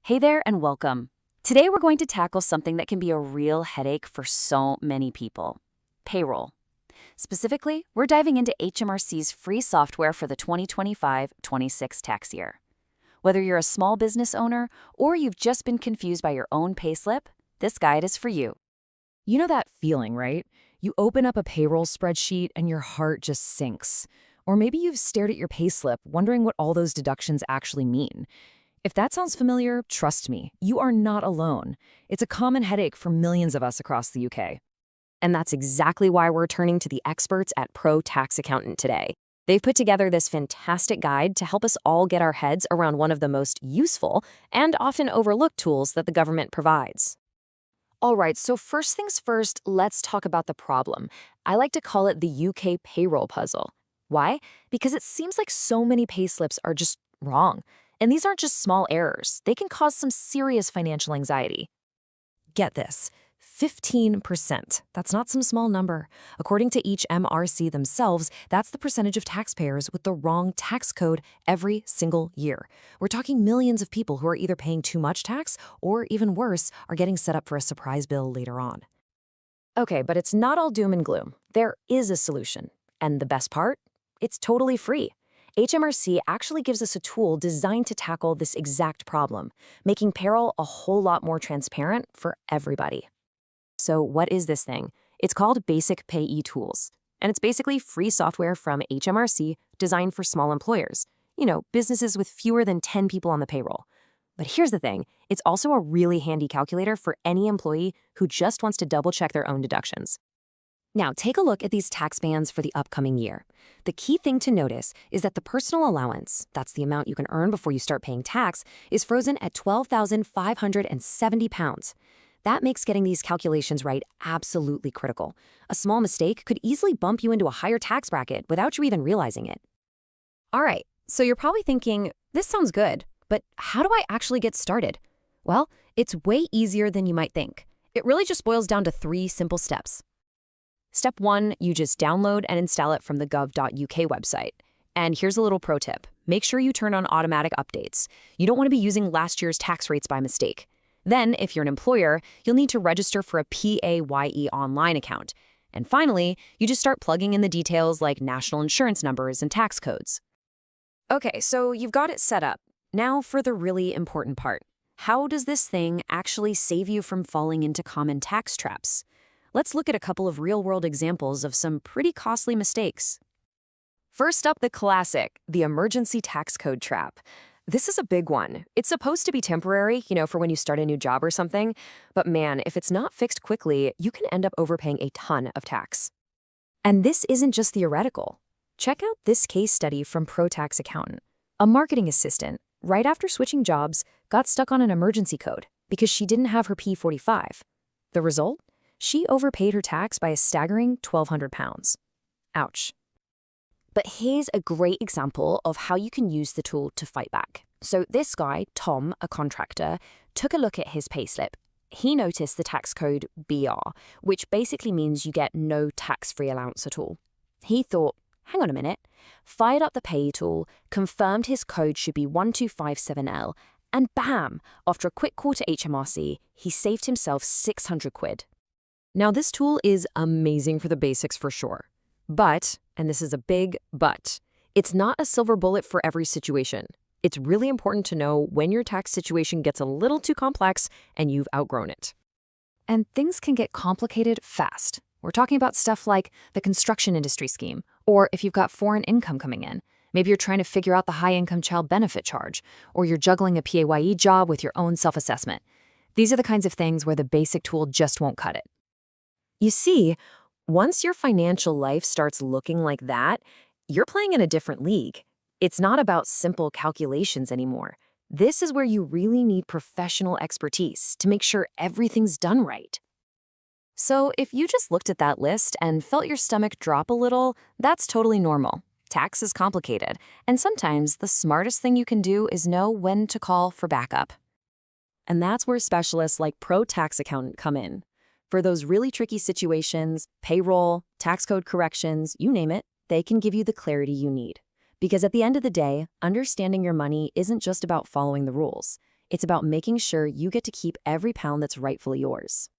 Hey there and welcome. Today we're going to tackle something that can be a real headache for so many people: payroll. Specifically, we're diving into HMRC's free software for the 2025-26 tax year. Whether you're a small business owner or you've just been confused by your own payslip, this guide is for you. You know that feeling, right? You open up a payroll spreadsheet and your heart just sinks. Or maybe you've stared at your payslip wondering what all those deductions actually mean. If that sounds familiar, trust me, you are not alone. It's a common headache for millions of us across the UK. And that's exactly why we're turning to the experts at Pro Tax Accountant today. They've put together this fantastic guide to help us all get our heads around one of the most useful and often overlooked tools that the government provides. All right, so first things first, let's talk about the problem. I like to call it the UK payroll puzzle. Why? Because it seems like so many payslips are just wrong. And these aren't just small errors. They can cause some serious financial anxiety. Get this, 15%. That's not some small number. According to HMRC themselves, that's the percentage of taxpayers with the wrong tax code every single year. We're talking millions of people who are either paying too much tax or, even worse, are getting set up for a surprise bill later on. Okay, but it's not all doom and gloom. There is a solution. And the best part? It's totally free. HMRC actually gives us a tool designed to tackle this exact problem, making payroll a whole lot more transparent for everybody. So what is this thing? It's called Basic PAYE Tools, and it's basically free software from HMRC designed for small employers, businesses with fewer than 10 people on the payroll. But here's the thing, it's also a really handy calculator for any employee who just wants to double-check their own deductions. Now, take a look at these tax bands for the upcoming year. The key thing to notice is that the personal allowance, that's the amount you can earn before you start paying tax, is frozen at £12,570. That makes getting these calculations right absolutely critical. A small mistake could easily bump you into a higher tax bracket without you even realizing it. All right, so you're probably thinking, this sounds good, but how do I actually get started? Well, it's way easier than you might think. It really just boils down to 3 simple steps. Step 1, you just download and install it from the gov.uk website. And here's a little pro tip. Make sure you turn on automatic updates. You don't want to be using last year's tax rates by mistake. Then, if you're an employer, you'll need to register for a PAYE online account. And finally, you just start plugging in the details like national insurance numbers and tax codes. Okay, so you've got it set up. Now for the really important part. How does this thing actually save you from falling into common tax traps? Let's look at a couple of real-world examples of some pretty costly mistakes. First up, the classic, the emergency tax code trap. This is a big one. It's supposed to be temporary, for when you start a new job or something. But man, if it's not fixed quickly, you can end up overpaying a ton of tax. And this isn't just theoretical. Check out this case study from Pro Tax Accountant. A marketing assistant, right after switching jobs, got stuck on an emergency code because she didn't have her P45. The result? She overpaid her tax by a staggering £1,200. Ouch. But here's a great example of how you can use the tool to fight back. So this guy, Tom, a contractor, took a look at his payslip. He noticed the tax code BR, which basically means you get no tax-free allowance at all. He thought, hang on a minute, fired up the PAYE tool, confirmed his code should be 1257L, and bam, after a quick call to HMRC, he saved himself 600 quid. Now, this tool is amazing for the basics for sure. But, and this is a big but, it's not a silver bullet for every situation. It's really important to know when your tax situation gets a little too complex and you've outgrown it. And things can get complicated fast. We're talking about stuff like the construction industry scheme, or if you've got foreign income coming in. Maybe you're trying to figure out the high-income child benefit charge, or you're juggling a PAYE job with your own self-assessment. These are the kinds of things where the basic tool just won't cut it. You see, once your financial life starts looking like that, you're playing in a different league. It's not about simple calculations anymore. This is where you really need professional expertise to make sure everything's done right. So if you just looked at that list and felt your stomach drop a little, that's totally normal. Tax is complicated, and sometimes the smartest thing you can do is know when to call for backup. And that's where specialists like Pro Tax Accountant come in. For those really tricky situations, payroll, tax code corrections, you name it, they can give you the clarity you need. Because at the end of the day, understanding your money isn't just about following the rules. It's about making sure you get to keep every pound that's rightfully yours.